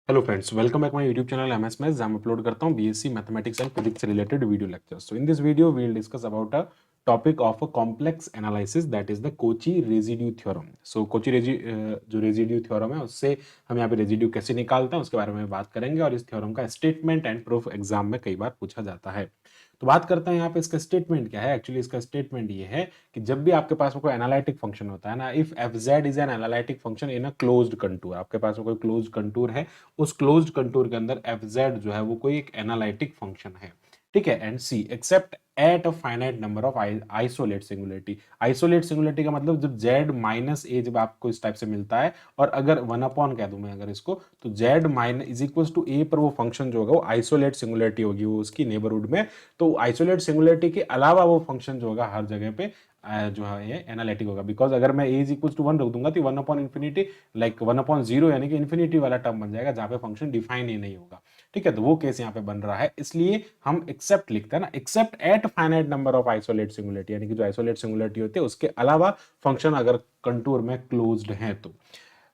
Hello friends, welcome back my YouTube channel MS maths, जहां मैं upload करता हूं बीएससी मैथमेटिक्स एंड फिजिक्स से related video lectures. So in this video we will discuss about a topic of a complex analysis, that is the Cauchy residue theorem. So जो residue theorem है उससे हम यहाँ पे residue कैसे निकालते हैं उसके बारे में बात करेंगे, और इस थ्योरम का स्टेटमेंट एंड प्रूफ एग्जाम में कई बार पूछा जाता है। तो बात करते हैं यहाँ पे इसका स्टेटमेंट क्या है। एक्चुअली इसका स्टेटमेंट ये है कि जब भी आपके पास में कोई एनालिटिक फंक्शन होता है ना, if F Z is an analytic function in a closed contour, आपके पास में कोई क्लोज्ड कंटूर है, उस क्लोज्ड कंटूर के अंदर एफ जेड जो है वो कोई एक एनालिटिक फंक्शन है, ठीक है। And C except at a finite number of isolate singularity. Isolate singularity का मतलब जब जेड माइनस ए जब आपको इस टाइप से मिलता है, और अगर वन अपॉन कह दूं मैं अगर इसको, तो z minus is equal to a पर वो फंक्शन जो होगा वो आइसोलेट सिंगुलरिटी होगी, वो उसकी नेबरहुड में। तो आइसोलेट सिंगुलरिटी के अलावा वो फंक्शन जो होगा हर जगह पे जो है ये एनालिटिक होगा। बिकॉज अगर मैं ए इज इक्वल टू वन रख दूंगा तो one upon infinity, like one upon zero यानी कि इन्फिनिटी वाला टर्म बन जाएगा जहां पे फंक्शन डिफाइन ही नहीं होगा, ठीक है। तो वो केस यहाँ पे बन रहा है, इसलिए हम एक्सेप्ट लिखते हैं ना, accept eight finite number of isolate singularity, यानी कि जो आइसोलेट सिंगुलरिटी होती है उसके अलावा फंक्शन अगर कंटूर में क्लोज्ड है तो।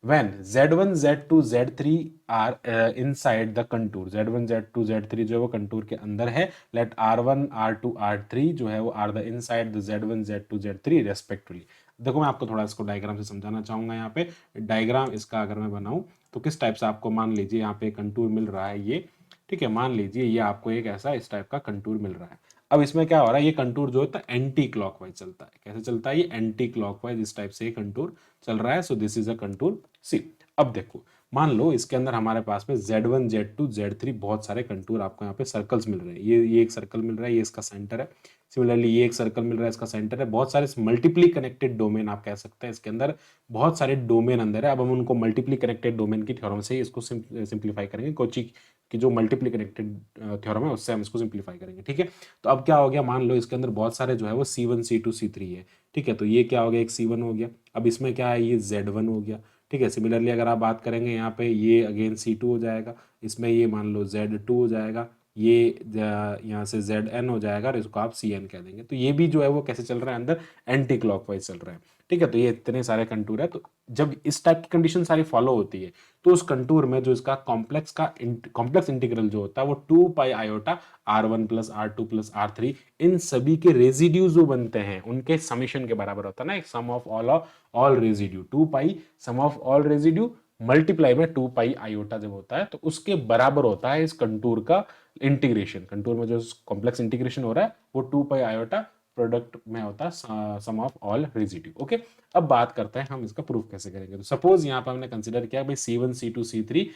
when z1 z2 z3 are inside the contour, z1 z2 z3 जो है वो कंटूर के अंदर है, let r1 r2 r3 जो है वो are the inside the z1 z2 z3 respectively। देखो मैं आपको थोड़ा इसको डायग्राम से समझाना चाहूंगा। यहाँ पे डायग्राम इसका अगर मैं बनाऊं तो किस टाइप से आपको, मान लीजिए यहाँ पे कंटूर मिल रहा है ये, ठीक है। मान लीजिए ये आपको एक ऐसा इस टाइप का कंटूर मिल रहा है। अब इसमें क्या हो रहा है, ये कंटूर जो होता है एंटी क्लॉकवाइज चलता है। कैसे चलता है ये? एंटी क्लॉकवाइज इस टाइप से ये कंटूर चल रहा है। So this is a contour c. अब देखो, मान लो इसके अंदर हमारे पास में Z1 Z2 Z3 बहुत सारे कंटूर आपको यहाँ पे सर्कल्स मिल रहे हैं। ये एक सर्कल मिल रहा है, ये इसका सेंटर है। सिमिलरली ये एक सर्कल मिल रहा है, इसका सेंटर है। बहुत सारे मल्टीपली कनेक्टेड डोमेन आप कह सकते हैं, इसके अंदर बहुत सारे डोमेन अंदर है। अब हम उनको मल्टीपली कनेक्टेड डोमेन की थ्योरम से इसको सिंप्लीफाई करेंगे। कोची की जो मल्टीपली कनेक्टेड थ्योरम है उससे हम इसको सिंप्लीफाई करेंगे, ठीक है। तो अब क्या हो गया, मान लो इसके अंदर बहुत सारे जो है वो C1 C2 C3 है, ठीक है। तो ये क्या हो गया, एक C1 हो गया। अब इसमें क्या है, ये Z1 हो गया, ठीक है। सिमिलरली अगर आप बात करेंगे यहाँ पे, ये अगेन C2 हो जाएगा, इसमें ये मान लो Z2 हो जाएगा, ये यहाँ से Zn हो जाएगा, और इसको आप Cn कह देंगे। तो ये भी जो है वो कैसे चल रहा है, अंदर एंटी क्लॉकवाइज चल रहा है, ठीक है। तो ये इतने सारे कंटूर है। तो जब इस टाइप की कंडीशन सारी फॉलो होती है तो उस कंटूर में जो इसका कॉम्प्लेक्स इंटीग्रल जो होता है वो 2 pi iota r1 plus r2 plus r3, इन सभी के रेजिड्यू जो बनते हैं उनके समीशन के बराबर होता है ना, एक sum of all residue 2 pi sum of all residue multiply में 2 पाई आयोटा जब होता है तो उसके बराबर होता है इस कंटूर का इंटीग्रेशन। कंटूर में जो कॉम्प्लेक्स इंटीग्रेशन हो रहा है वो 2 पाई आयोटा प्रोडक्ट में होता है सम ऑफ ऑल रेजिड्यू। ओके, अब बात करते हैं हम इसका प्रूफ कैसे करेंगे। तो सपोज यहाँ पर हमने कंसिडर किया भाई C1 C2 C3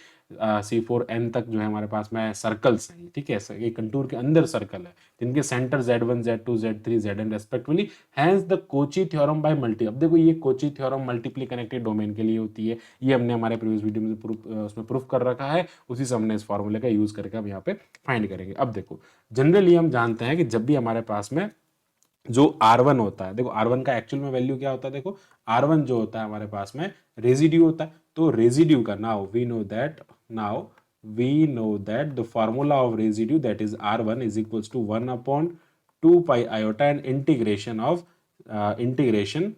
C4 N तक जो है हमारे पास में सर्कल्स हैं, ठीक है। ये कंटूर के अंदर सर्कल है जिनके centre Z1 Z2 Z3 Zn respectively. Hence the Cauchy theorem by multi. अब देखो ये Cauchy theorem multiply connected domain के लिए होती है, ये हमने हमारे प्रीवियस वीडियो में उसमें प्रूफ कर रखा है, उसी से हमने इस फॉर्मूले का यूज करके हम यहाँ पे फाइंड करेंगे। अब देखो, जनरली हम जानते हैं कि जब भी हमारे पास में जो R1 होता है, देखो R1 का एक्चुअल में वैल्यू क्या होता है, देखो R1 जो होता है हमारे पास में रेजिड्यू होता है। तो रेजिड्यू का now we know that the formula of residue that is R1 is equals to 1/2 pi iota and integration of integration,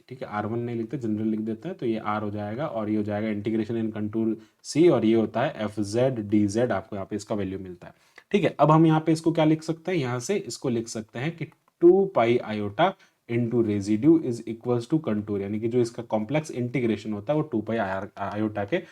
ठीक है। R1 नहीं लिखते, जनरल लिख देते हैं, तो ये R हो जाएगा और ये हो जाएगा इंटीग्रेशन इन कंटूर C, और ये होता है FZ dZ, आपको यहाँ पे इसका वैल्यू मिलता है, ठीक है। अब हम यहाँ पे इसको क्या लिख सकते हैं, यहाँ से इसको लिख सकते हैं कि 2 pi iota into residue is equals to contour, यानी कि जो इसका कॉम्प्लेक्स इंटीग्रेशन होता है वो 2 पाई आयोटा के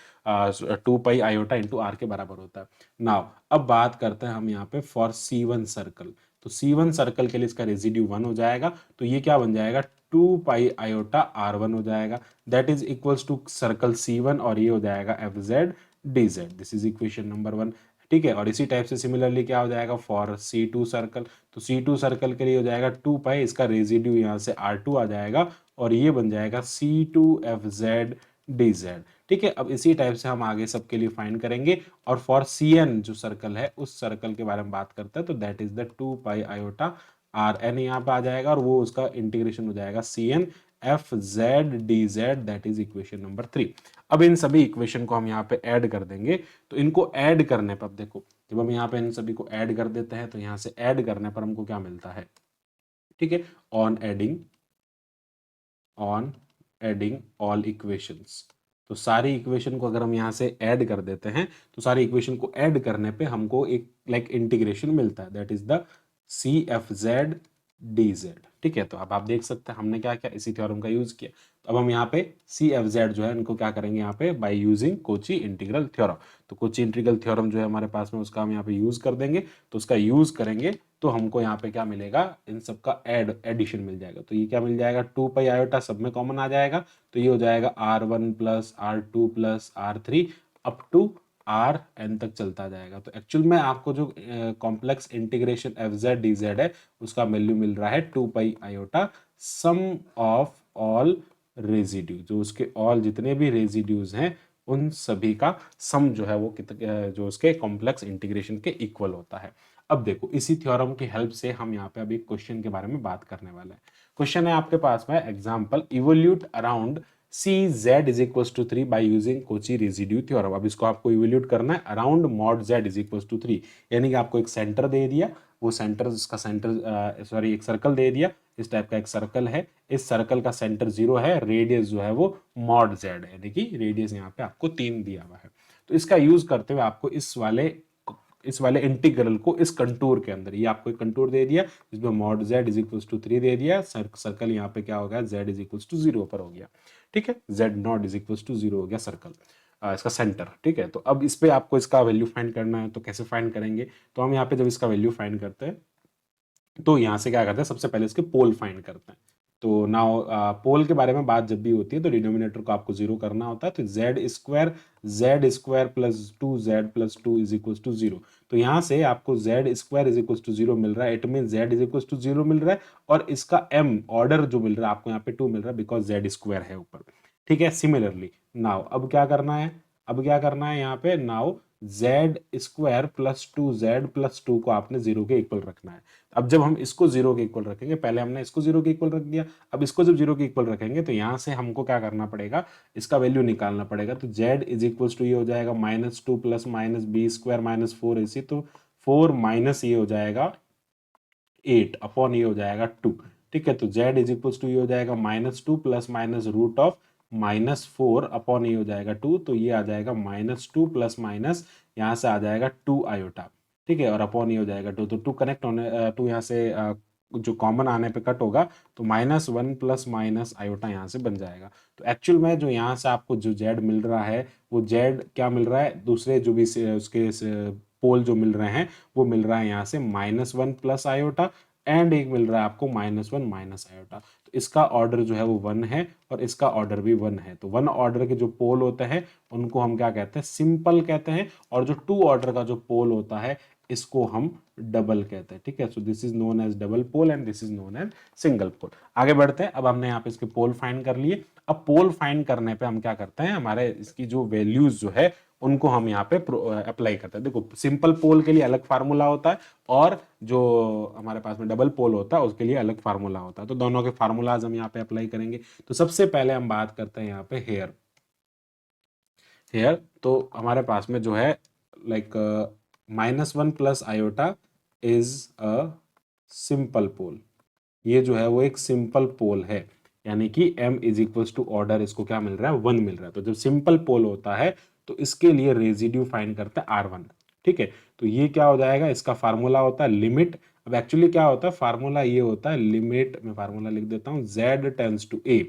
2 पाई आयोटा इंटू आर के बराबर होता है। नाउ अब बात करते हैं हम यहाँ पे फॉर C1 सर्कल। तो C1 सर्कल के लिए इसका रेजिड्यू 1 हो जाएगा, तो ये क्या बन जाएगा, 2 पाई आयोटा R1 हो जाएगा, that is equals to circle C1, और ये हो जाएगा FZ dZ। This is equation number 1, ठीक है। और इसी टाइप से सिमिलरली क्या हो जाएगा फॉर C2 सर्कल। तो C2 सर्कल के लिए हो जाएगा 2 पाई, इसका रेजिड्यू यहाँ से R2 आ जाएगा, और ये बन जाएगा C2FZ dZ, ठीक है। अब इसी टाइप से हम आगे सबके लिए फाइंड करेंगे। और फॉर Cn जो सर्कल है उस सर्कल के बारे में बात करते हैं, तो that is the 2 pi iota Rn यहाँ पे आ जाएगा, और वो उसका इंटीग्रेशन हो जाएगा CnFZ dZ, that is equation number 3। अब इन सभी इक्वेशन को हम यहाँ पे ऐड कर देंगे। तो इनको ऐड करने पर, अब देखो जब हम यहाँ पे इन सभी को ऐड कर देते हैं तो यहाँ से ऐड करने पर हमको क्या मिलता है, ठीक है। ऑन एडिंग ऑल इक्वेशंस, तो सारी इक्वेशन को अगर हम यहाँ से ऐड कर देते हैं तो सारी इक्वेशन को ऐड करने पे हमको एक लाइक इंटीग्रेशन मिलता है, that is the C F Z D Z. ठीक है, तो अब आप देख सकते हैं हमने क्या किया, इसी थ्योरम का यूज किया। तो अब हम यहाँ पे सी एफ जेड जो है इनको क्या करेंगे यहाँ पे by using Kochi integral theorem. तो कोची इंटीग्रल थ्योरम जो है हमारे पास में उसका हम यहाँ पे यूज कर देंगे। तो उसका यूज करेंगे तो हमको यहाँ पे क्या मिलेगा, इन सब का एडिशन मिल जाएगा। तो ये क्या मिल जाएगा, 2 पाई आयोटा सब में कॉमन आ जाएगा, तो ये हो जाएगा R1 plus R2 plus R3 up to R N तक चलता जाएगा। तो एक्चुअल में आपको जो complex integration F Z D Z है उसका वैल्यू मिल रहा है 2 pi iota sum of all residue, जो उसके ऑल जितने भी रेजिड्यूज हैं उन सभी का सम जो है वो जो उसके कॉम्प्लेक्स इंटीग्रेशन के इक्वल होता है। अब देखो इसी थ्योरम की हेल्प से हम यहाँ पे अभी क्वेश्चन के बारे में बात करने वाले हैं। क्वेश्चन है आपके पास में example, evaluate around C Z is equal to 3 by using Cauchy residue theorem. अब इसको आपको इवोल्यूट करना है around mod Z is equal to 3, यानी कि आपको एक सेंटर दे दिया, वो सेंटर इसका सेंटर सॉरी एक सर्कल दे दिया, इस टाइप का एक सर्कल है, इस सर्कल का सेंटर 0 है, रेडियस जो है वो मॉड जेड है, यानी कि रेडियस यहाँ पे आपको 3 दिया हुआ है। तो इसका यूज करते हुए आपको इस वाले इंटीग्रल को इस कंटूर के अंदर, ये आपको एक कंटूर दे दिया जिसमें mod Z is equal to 3 दे दिया, सर्कल यहाँ पे क्या हो गया, जेड इज इक्वल टू 0 पर हो गया। ठीक है, Z naught is equal to 0 हो गया सर्कल, इसका सेंटर। ठीक है, तो अब इस पे आपको इसका वैल्यू फाइंड करना है, तो कैसे फाइंड करेंगे, तो हम यहाँ पे जब इसका वैल्यू फाइंड करते हैं तो यहाँ से क्या करते हैं, सबसे पहले इसके पोल फाइंड करते हैं। तो नाउ पोल के बारे में बात जब भी होती है तो डिनोमिनेटर को आपको 0 करना होता है, तो Z square plus 2z plus 2 is equal to 0। तो यहाँ से आपको Z square is equal to 0 मिल रहा है, it mean Z is equal to 0 मिल रहा है, और इसका m ऑर्डर जो मिल रहा है आपको यहाँ पे 2 मिल रहा है बिकॉज जेड स्क्वायर है ऊपर। ठीक है, सिमिलरली नाउ अब क्या करना है, यहाँ पे now Z square plus 2z plus 2 को आपने 0 के इक्वल रखना है। अब जब हम इसको 0 के इक्वल रखेंगे, पहले हमने इसको 0 के इक्वल रख दिया, अब इसको जब 0 के इक्वल रखेंगे तो यहां से हमको क्या करना पड़ेगा, इसका वैल्यू निकालना पड़ेगा। तो z इज इक्वल टू ये हो जाएगा -2 plus minus B square minus 4ac, तो 4 माइनस ये हो जाएगा 8 अपॉन ये हो जाएगा 2। ठीक है, तो z इज इक्वल टू ये हो जाएगा -2 plus minus root of -4 upon ये हो जाएगा 2, तो ये आ जाएगा -2 प्लस माइनस यहाँ से आ जाएगा 2 आयोटा। ठीक है, और अपॉन ये हो जाएगा 2, तो 2 कनेक्ट होने 2 यहाँ से जो कॉमन आने पे कट होगा तो -1 प्लस माइनस आयोटा यहाँ से बन जाएगा। तो एक्चुअल में जो यहाँ से आपको जो z मिल रहा है वो z क्या मिल रहा है, दूसरे जो भी उसके पोल जो मिल रहे हैं वो मिल रहा है यहाँ से -1 प्लस आयोटा, एंड एक मिल रहा है आपको -1 माइनस आयोटा। तो इसका ऑर्डर जो है वो 1 है और इसका ऑर्डर भी 1 है। तो 1 ऑर्डर के जो पोल होते हैं उनको हम क्या कहते हैं, सिंपल कहते हैं, और जो 2 ऑर्डर का जो पोल होता है इसको हम डबल कहते हैं। ठीक है, so this is known as double pole and this is known as single pole. आगे बढ़ते हैं, अब हमने यहाँ पे इसके पोल फाइंड कर लिए। अब पोल फाइंड करने पे हम क्या करते हैं, हमारे इसकी जो वैल्यूज जो है उनको हम यहाँ पे अप्लाई करते हैं। देखो सिंपल पोल के लिए अलग फार्मूला होता है और जो हमारे पास में डबल पोल होता है उसके लिए अलग फार्मूला होता है, तो दोनों के फार्मूलाज हम यहाँ पे अप्लाई करेंगे। तो सबसे पहले हम बात करते हैं यहाँ पे हेयर। तो हमारे पास में जो है like -1 plus iota is a simple pole, ये जो है वो एक सिंपल पोल है, यानी कि m is equal to order इसको क्या मिल रहा है, 1 मिल रहा है। तो जब सिंपल पोल होता है तो इसके लिए रेजिड्यू फाइंड करते हैं R1। ठीक है, तो ये क्या हो जाएगा, इसका फार्मूला होता है लिमिट। अब एक्चुअली क्या होता है, फार्मूला ये होता है लिमिट, मैं फार्मूला लिख देता हूँ, z टेंस टू a,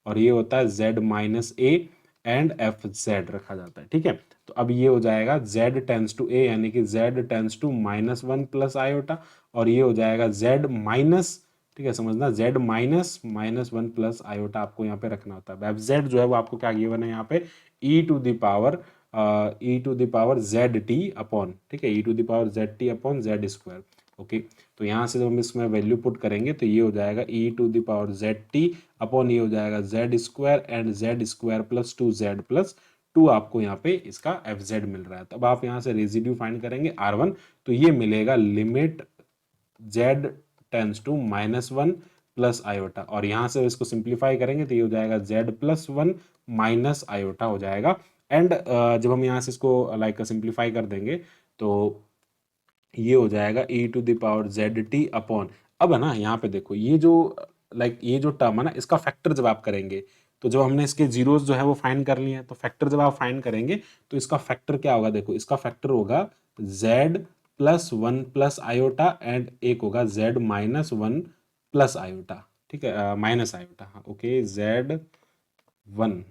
और ये होता है z minus a and F Z रखा जाता है। ठीक है, तो अब ये हो जाएगा z टेंस टू a, यानी कि z tends to -1 plus iota, और ये हो जाएगा z माइनस, ठीक है समझना, z -1 प्लस आयोटा आपको यहाँ पे रखना होता है। अब z जो है वो आपको क्या गिवन है यहाँ पे, e to the power Z T upon, ठीक है, e to the power Z T upon Z square. Okay, तो यहाँ से जब हम इसमें वैल्यू पुट करेंगे तो ये हो जाएगा e to the power Z T upon ये हो जाएगा Z square and Z square plus 2z plus 2 आपको यहाँ पे इसका एफ जेड मिल रहा है। तब आप यहाँ से रेजिड्यू फाइंड करेंगे R1, तो ये मिलेगा limit z tends to -1 plus iota, और यहाँ से इसको सिंप्लीफाई करेंगे तो ये हो जाएगा z प्लस 1 माइनस आयोटा हो जाएगा। एंड जब हम यहाँ से इसको लाइक सिंप्लीफाई कर देंगे तो ये हो जाएगा e to the power Z T upon, अब है ना यहाँ पे देखो ये जो ये जो टर्म है ना इसका फैक्टर जब आप करेंगे तो जब हमने इसके जीरोस जो है वो फाइंड कर लिए हैं, तो फैक्टर जब आप फाइंड करेंगे तो इसका फैक्टर क्या होगा, देखो इसका फैक्टर होगा z plus one plus iota and एक होगा z minus one plus iota, ठीक है, माइनस आयोटा, हाँ okay, z one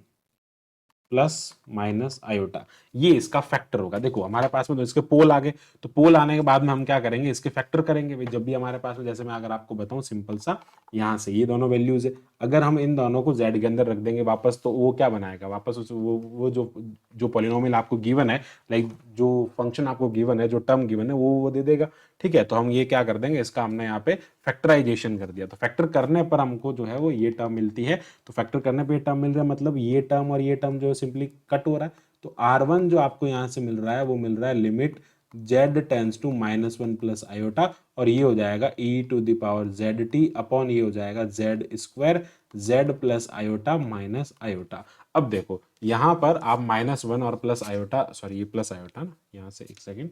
plus minus iota, ये इसका फैक्टर होगा। देखो हमारे पास में तो इसके पोल आ गए, तो पोल आने के बाद में हम क्या करेंगे, इसके फैक्टर करेंगे भाई। जब भी हमारे पास में, जैसे मैं अगर आपको बताऊं सिंपल सा, यहाँ से ये दोनों वैल्यूज है, अगर हम इन दोनों को z के अंदर रख देंगे वापस, तो वो क्या बनाएगा वापस वो जो पॉलिनोमियल आपको गिवन है, लाइक जो फंक्शन आपको गिवन है, जो टर्म गिवन है, वो दे देगा, ठीक है। तो हम ये क्या कर देंगे, इसका हमने यहाँ पे फैक्टराइजेशन कर दिया, तो फैक्टर करने पर हमको जो है वो ये टर्म मिलती है। तो फैक्टर करने पे ये टर्म मिल रहा है, मतलब ये टर्म और ये टर्म जो है सिंपली कट हो रहा है। तो R1 जो आपको यहाँ से मिल रहा है वो मिल रहा है limit z tends to minus one plus iota, और ये हो जाएगा e to the power Z T upon ये हो जाएगा Z square z plus iota minus iota. अब देखो यहाँ पर आप माइनस वन और प्लस आयोटा, सॉरी ये प्लस आयोटा ना, यहाँ से एक सेकेंड,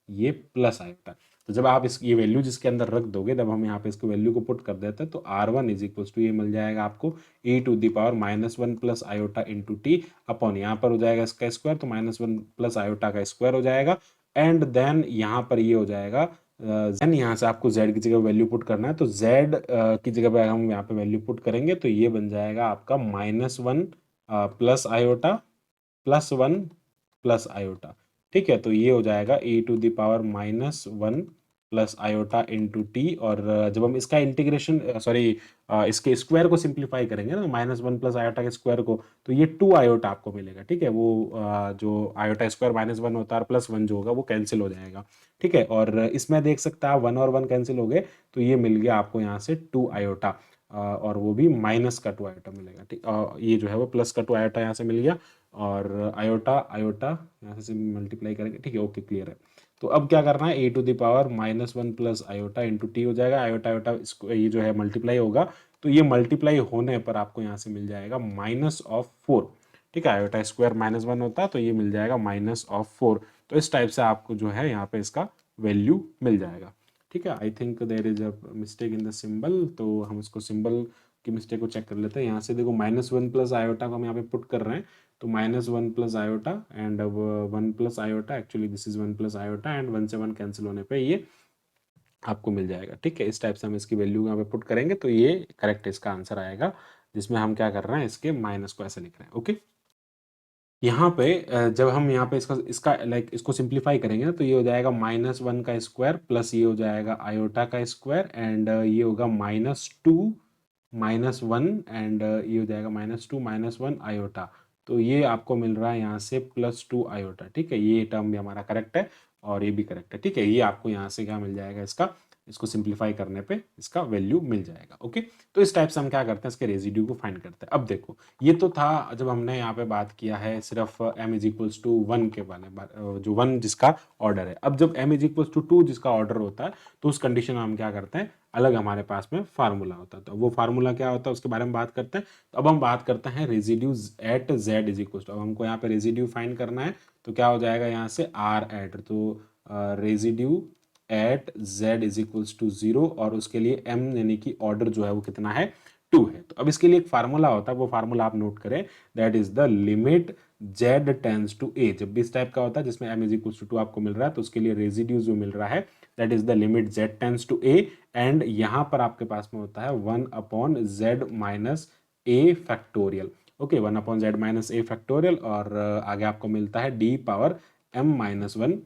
ये प्लस आयोटा, तो जब आप ये वैल्यू जिसके अंदर रख दोगे, तब हम यहाँ पे इसको वैल्यू को पुट कर देते हैं, तो R1 इज इक्वल टू ये मिल जाएगा आपको e to the power minus one plus iota into T upon यहाँ पर हो जाएगा इसका स्क्वायर, तो माइनस वन प्लस आयोटा का स्क्वायर हो जाएगा, एंड देन यहाँ पर ये हो जाएगा देन यहाँ से आपको z की जगह वैल्यू पुट करना है, तो z की जगह पे हम यहाँ पे वैल्यू पुट करेंगे, तो ये बन जाएगा आपका minus one plus iota plus one plus iota, ठीक है। तो ये हो जाएगा e to the power minus one plus iota into T, और जब हम इसका इंटीग्रेशन, सॉरी इसके स्क्वायर को सिंप्लीफाई करेंगे ना, माइनस वन प्लस आयोटा के स्क्वायर को, तो ये टू आयोटा आपको मिलेगा, ठीक है। वो जो आयोटा स्क्वायर माइनस वन होता है, प्लस वन जो होगा वो कैंसिल हो जाएगा, ठीक है। और इसमें देख सकते हैं आप वन और वन कैंसिल हो गए, तो ये मिल गया आपको यहाँ से टू आयोटा, और वो भी माइनस का टू आयोटा मिलेगा, ठीक। ये जो है वो प्लस का टू आयोटा यहाँ से मिल गया, और आयोटा आयोटा यहाँ से मल्टीप्लाई करेंगे, ठीक है, ओके क्लियर है। तो अब क्या करना है, e to the power minus one plus iota into T हो जाएगा, आयोटा आयोटा इसको ये जो है मल्टीप्लाई होगा, तो ये मल्टीप्लाई होने पर आपको यहाँ से मिल जाएगा माइनस ऑफ फोर, ठीक है। आयोटा स्क्वायर माइनस वन होता है, तो ये मिल जाएगा माइनस ऑफ फोर। तो इस टाइप से आपको जो है यहाँ पे इसका वैल्यू मिल जाएगा, ठीक है। I think there is a mistake in the symbol, तो हम इसको सिंबल की मिस्टेक को चेक कर लेते हैं। यहाँ से देखो माइनस वन प्लस आयोटा को हम यहाँ पे पुट कर रहे हैं, तो minus one plus iota and अब one plus iota, actually this is one plus iota, and one से वन कैंसिल होने पे ये आपको मिल जाएगा, ठीक है। इस टाइप से हम इसकी वैल्यू यहाँ पे पुट करेंगे, तो ये करेक्ट इसका आंसर आएगा, जिसमें हम क्या कर रहे हैं, इसके माइनस को ऐसे लिख रहे हैं, ओके। यहाँ पे जब हम यहाँ पे इसका इसका लाइक इसको सिंप्लीफाई करेंगे ना, तो ये हो जाएगा माइनस वन का स्क्वायर प्लस ये हो जाएगा आयोटा का स्क्वायर, एंड ये होगा minus two minus one, and ये हो जाएगा minus two minus one iota, तो ये आपको मिल रहा है यहाँ से प्लस टू आयोटा, ठीक है। ये टर्म भी हमारा करेक्ट है और ये भी करेक्ट है, ठीक है। ये आपको यहाँ से क्या मिल जाएगा, इसको सिंप्लीफाई करने पे इसका वैल्यू मिल जाएगा, ओके। तो इस टाइप से हम क्या करते हैं, इसके रेजिड्यू को फाइंड करते हैं। अब देखो ये तो था जब हमने यहाँ पे बात किया है सिर्फ m is equals to one के वाले, जो वन जिसका ऑर्डर है। अब जब m is equals to two जिसका ऑर्डर होता है, तो उस कंडीशन में हम क्या करते हैं, अलग हमारे पास में फार्मूला होता है। तो वो फार्मूला क्या होता है उसके बारे में बात करते हैं। तो अब हम बात करते हैं residue at z is equals to, अब हमको यहाँ पे रेजिड्यू फाइंड करना है, तो क्या हो जाएगा यहाँ से r एट, तो residue at z is equals to zero, और उसके लिए m यानी कि ऑर्डर जो है वो कितना है, टू है। तो अब इसके लिए एक फार्मूला होता है, वो फार्मूला आप नोट करें, that is the limit z tends to a। जब भी इस टाइप का होता है जिसमें m is equals to two आपको मिल रहा है, तो उसके लिए रेजिड्यू जो मिल रहा है that is the limit z tends to a, and यहाँ पर आपके पास में होता है one upon z minus a factorial, okay, one upon z minus a factorial, और आगे आपको मिलता है d power m minus one,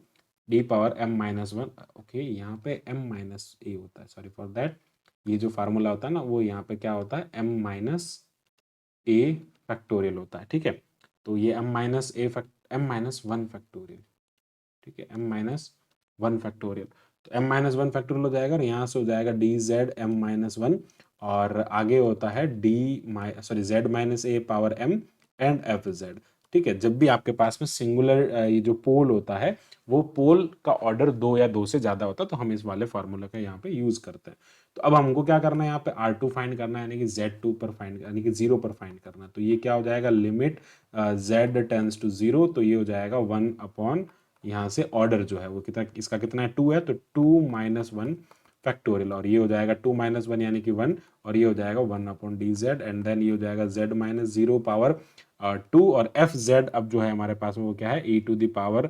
D power m minus one, okay, यहाँ पे m माइनस a होता है, सॉरी फॉर दैट, ये जो फार्मूला होता है ना वो यहाँ पे क्या होता है, m माइनस a फैक्टोरियल होता है, ठीक है। तो ये m minus m minus one factorial, ठीक है, m माइनस वन फैक्टोरियल, तो m माइनस वन फैक्टोरियल हो जाएगा, और यहाँ से हो जाएगा D Z m minus one, और आगे होता है z minus a power m and F Z, ठीक है। जब भी आपके पास में सिंगुलर ये जो पोल होता है, वो पोल का ऑर्डर दो या दो से ज्यादा होता है, तो हम इस वाले फार्मूला का यहाँ पे यूज करते हैं। तो अब हमको क्या करना है, यहाँ पे R2 फाइंड करना है, यानी कि Z2 पर फाइंड, यानी कि जीरो पर फाइंड करना है। तो ये क्या हो जाएगा, limit Z tends to zero, तो ये हो जाएगा वन अपॉन यहाँ से ऑर्डर जो है वो कितना, इसका कितना है, टू है, तो टू माइनस वन फैक्टोरियल, और ये हो जाएगा 2 माइनस 1 यानी कि 1, और ये हो जाएगा 1 upon D Z, and then ये हो जाएगा z माइनस 0 पावर 2, और एफ जेड अब जो है हमारे पास में वो क्या है, e to the power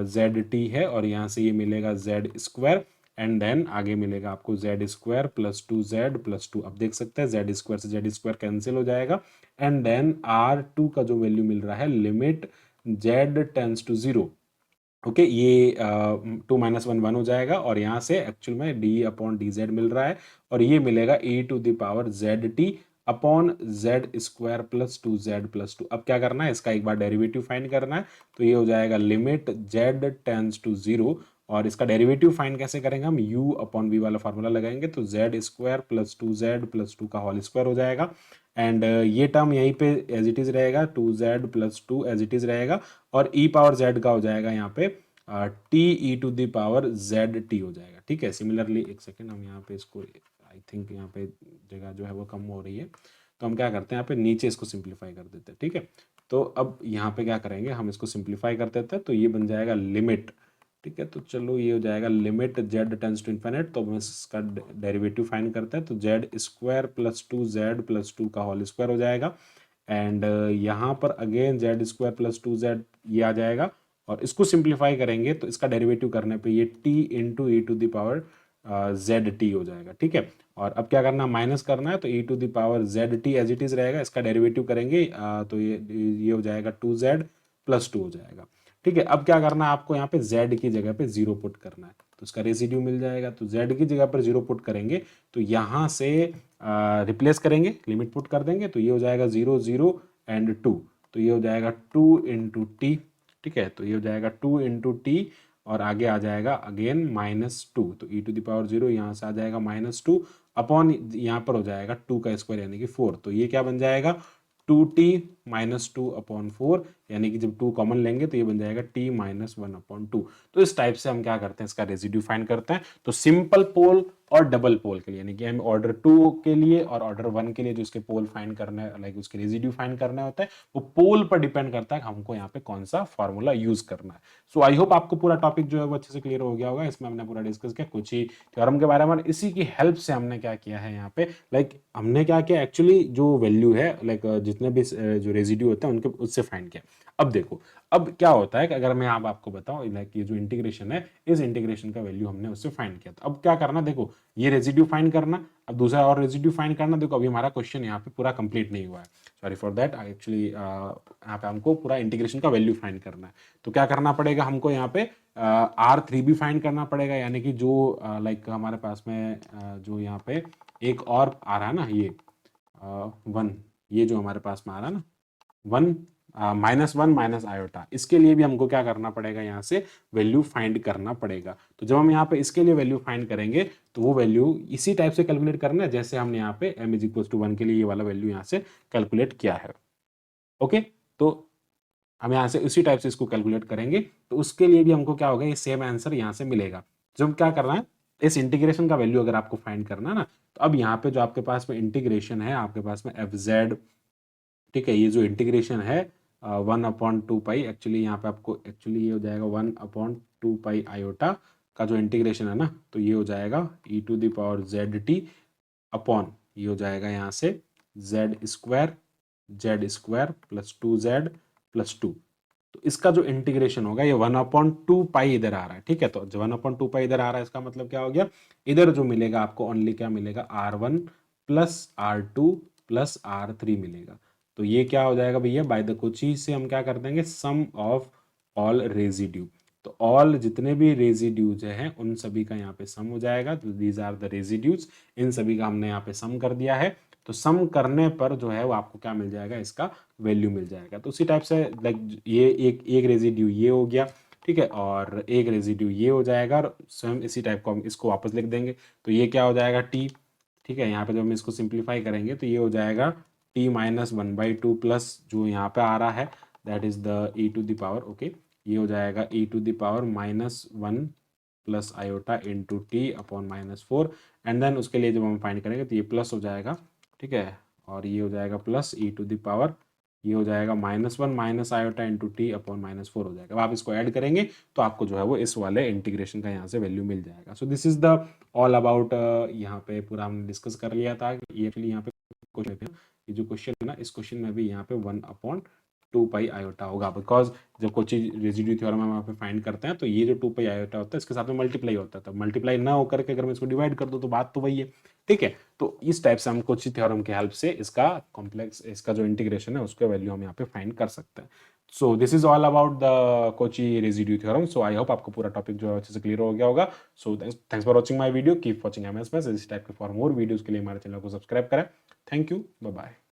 Z T है, और यहाँ से ये मिलेगा जेड स्क्वायर, एंड देन आगे मिलेगा आपको Z square plus 2z plus 2। अब देख सकते हैं जेड स्क्वायर से जेड स्क्वायर कैंसिल हो जाएगा, एंड देन R2 का जो वैल्यू मिल रहा है limit z tends to 0। Okay, ये 2 माइनस 1 1 हो जाएगा, और यहाँ से एक्चुअल में d अपॉन डी जेड मिल रहा है, और ये मिलेगा e to the power Z T upon Z square plus 2z plus 2। अब क्या करना है, इसका एक बार डेरिवेटिव फाइंड करना है, तो ये हो जाएगा लिमिट z टेंस टू 0, और इसका डेरिवेटिव फाइंड कैसे करेंगे हम, u अपॉन v वाला फॉर्मूला लगाएंगे, तो Z square plus 2z plus 2 का होल स्क्वायर हो जाएगा, एंड ये टर्म यहीं पे एज इट इज रहेगा, 2z plus 2 as it is रहेगा, और e पावर z का हो जाएगा यहाँ पे T E to the power Z T हो जाएगा। ठीक है, सिमिलरली एक सेकेंड, हम यहाँ पे इसको आई थिंक यहाँ पे जगह जो है वो कम हो रही है, तो हम क्या करते हैं यहाँ पे नीचे इसको सिंप्लीफाई कर देते हैं। ठीक है, तो अब यहाँ पे क्या करेंगे, हम इसको सिंप्लीफाई कर देते हैं, तो ये बन जाएगा लिमिट। ठीक है, तो चलो ये हो जाएगा limit Z tends to infinite, तो हम इसका डेरिवेटिव फाइंड करते हैं, तो Z square plus 2z plus 2 का होल स्क्वायर हो जाएगा, एंड यहाँ पर again Z square plus 2z ये आ जाएगा, और इसको सिंप्लीफाई करेंगे तो इसका डेरिवेटिव करने पे ये t into E to the power Z T हो जाएगा। ठीक है, और अब क्या करना, माइनस करना है, तो e to the power Z T as it is रहेगा, इसका डेरिवेटिव करेंगे तो ये हो जाएगा 2z प्लस 2 हो जाएगा। ठीक है, अब क्या करना है आपको, यहाँ पे z की जगह पे 0 पुट करना है, तो इसका रेसिड्यू मिल जाएगा, तो z की जगह पर 0 पुट करेंगे, तो यहाँ से रिप्लेस करेंगे, लिमिट पुट कर देंगे, तो ये हो जाएगा 0 0 एंड 2, तो ये हो जाएगा 2 इंटू टी। ठीक है, तो ये हो जाएगा 2 इंटू टी, और आगे आ जाएगा अगेन -2, तो e टू द पावर 0 यहाँ से आ जाएगा -2 अपॉन यहाँ पर हो जाएगा 2 का स्क्वायर यानी कि 4, तो ये क्या बन जाएगा 2t माइनस 2 अपॉन 4, यानी कि जब 2 कॉमन लेंगे तो ये बन जाएगा t माइनस 1 अपॉन 2। तो इस टाइप से हम क्या करते हैं, इसका रेसिड्यू फाइंड करते हैं। तो सिंपल पोल और डबल पोल के लिए, यानी कि हम ऑर्डर 2 के लिए और ऑर्डर 1 के लिए जो इसके पोल फाइंड करना है, लाइक उसके रेसिड्यू फाइंड करना होता है, वो पोल पर डिपेंड करता है कि हमको यहाँ पे कौन सा फॉर्मूला यूज करना है। सो आई होप आपको पूरा टॉपिक जो है वो अच्छे से क्लियर हो गया होगा। इसमें हमने पूरा डिस्कस किया कुछ ही थ्योरम के बारे में, इसी की हेल्प से हमने क्या किया है यहाँ पे, लाइक हमने क्या किया एक्चुअली, जो वैल्यू है लाइक जितने भी जो रेसिड्यू होते हैं उनके उससे फाइंड किया। अब देखो, अब क्या होता है कि अगर मैं अब आपको बताऊं, लाइक ये जो इंटीग्रेशन है, इस इंटीग्रेशन का वैल्यू हमने उससे फाइंड किया, तो अब क्या करना, देखो ये रेसिड्यू फाइंड करना, अब दूसरा और रेसिड्यू फाइंड करना। देखो अभी हमारा क्वेश्चन यहाँ पे पूरा कंप्लीट नहीं हुआ है, सॉरी फॉर दैट, एक्चुअली यहाँ पे हमको पूरा इंटीग्रेशन का वैल्यू फाइंड करना है। तो क्या करना पड़ेगा हमको, यहाँ पे R3 भी फाइंड करना पड़ेगा, यानी कि जो लाइक हमारे पास में जो यहाँ पे एक और आ रहा है ना, ये 1, ये जो हमारे पास में आ रहा है ना 1 -1 माइनस आयोटा, इसके लिए भी हमको क्या करना पड़ेगा, यहाँ से वैल्यू फाइंड करना पड़ेगा। तो जब हम यहाँ पे इसके लिए वैल्यू फाइंड करेंगे तो वो वैल्यू इसी टाइप से कैलकुलेट करना है जैसे हमने यहाँ पे m इज इक्वल टू 1 के लिए ये वाला वैल्यू यहाँ से कैलकुलेट किया है। ओके, तो हम यहाँ से उसी टाइप से इसको कैलकुलेट करेंगे, तो उसके लिए भी हमको क्या होगा, ये सेम आंसर यहाँ से मिलेगा। जब क्या करना है, इस इंटीग्रेशन का वैल्यू अगर आपको फाइंड करना है ना, तो अब यहाँ पे जो आपके पास में इंटीग्रेशन है, आपके पास में एफ जेड, ठीक है, ये जो इंटीग्रेशन है 1/2 पाई, एक्चुअली यहाँ पे आपको एक्चुअली ये हो जाएगा 1/2 पाई आयोटा का जो इंटीग्रेशन है ना, तो ये हो जाएगा e to the power Z T upon ये हो जाएगा यहाँ से Z square plus 2z plus 2। तो इसका जो इंटीग्रेशन होगा ये 1/2 पाई इधर आ रहा है। ठीक है, तो जो 1/2 पाई इधर आ रहा है, इसका मतलब क्या हो गया, इधर जो मिलेगा आपको ओनली क्या मिलेगा, R1 plus R2 plus R3 मिलेगा। तो ये क्या हो जाएगा भैया, बाय द कोची से हम क्या कर देंगे, सम ऑफ ऑल रेजिड्यू, तो ऑल जितने भी रेजिड्यूज हैं उन सभी का यहाँ पे सम हो जाएगा। तो दीज आर द रेजिड्यूज, इन सभी का हमने यहाँ पे सम कर दिया है, तो सम करने पर जो है वो आपको क्या मिल जाएगा, इसका वैल्यू मिल जाएगा। तो उसी टाइप से लाइक ये एक रेजिड्यू ये हो गया, ठीक है, और एक रेजिड्यू ये हो जाएगा, और स्वयं इसी टाइप को हम इसको वापस लिख देंगे, तो ये क्या हो जाएगा टी। ठीक है, यहाँ पे जब हम इसको सिंप्लीफाई करेंगे तो ये हो जाएगा t माइनस 1/2 प्लस जो यहाँ पे आ रहा है that is the e to the power, okay, ये हो जाएगा e to the power -1 plus iota into T upon -4, and then उसके लिए जब हम फाइंड करेंगे तो ये प्लस हो जाएगा। ठीक है, और ये हो जाएगा plus e to the power, ये हो जाएगा -1 minus iota into T upon -4 हो जाएगा। अब आप इसको ऐड करेंगे तो आपको जो है वो इस वाले इंटीग्रेशन का यहाँ से वैल्यू मिल जाएगा। सो this is the all about, यहाँ पे पूरा हमने डिस्कस कर लिया था कि ये एक्चुअली यहाँ पे क्वेश्चन है, ये जो क्वेश्चन है ना, इस क्वेश्चन में भी यहाँ पे 1/2 पाई आयोटा होगा, बिकॉज जब कोची रेजिड्यू थ्योरम हम यहाँ पे फाइंड करते हैं तो ये जो 2 पाई आयोटा होता है इसके साथ में मल्टीप्लाई होता है, तो मल्टीप्लाई ना होकर के अगर मैं इसको डिवाइड कर दूं तो बात तो वही है, ठीक है। तो इस टाइप से हम कोची थ्योरम के हेल्प से इसका कॉम्प्लेक्स, इसका जो इंटीग्रेशन है उसका वैल्यू हम यहाँ पे फाइंड कर सकते हैं। सो this is all about the Cauchy residue theorem. So I hope आपको पूरा टॉपिक जो है अच्छे से क्लियर हो गया होगा। So thanks for watching my video, keep watching MS maths. इस टाइप के फॉर मोर वीडियोस के लिए हमारे चैनल को सब्सक्राइब करें। Thank you, bye bye.